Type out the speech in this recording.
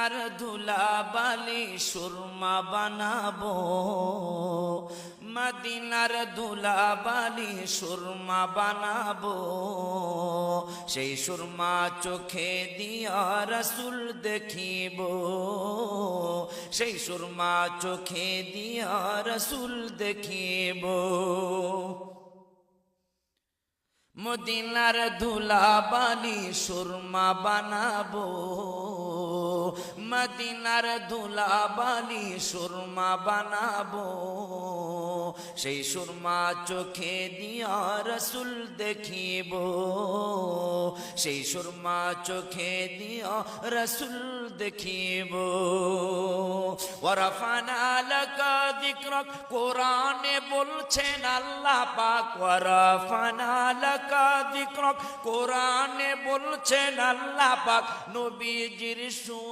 মদিনার ধুলাবালি সুরমা বানাবো, মদিনার ধুলাবালি সুরমা বানাবো, সেই সুরমা চোখে দিয়া রসুল দেখিব, সেই সুরমা চোখে দিয়া রসুল দেখিব। মদিনার ধুলাবালি সুরমা বানাবো, মদিনার ধুলাবালি সুরমা বানাবো, সেই সুরমা চোখে দিয়া রসুল দেখিব, সেই সুরমা চোখে দিয়া রসুল দেখিব। ওয়ারাফানা লাকা যিকরাক, কোরআনে বলছেন আল্লাহ পাক, ওয়ারাফানা লাকা যিকরাক, কোরআনে বলছেন আল্লাহ পাক নবীজির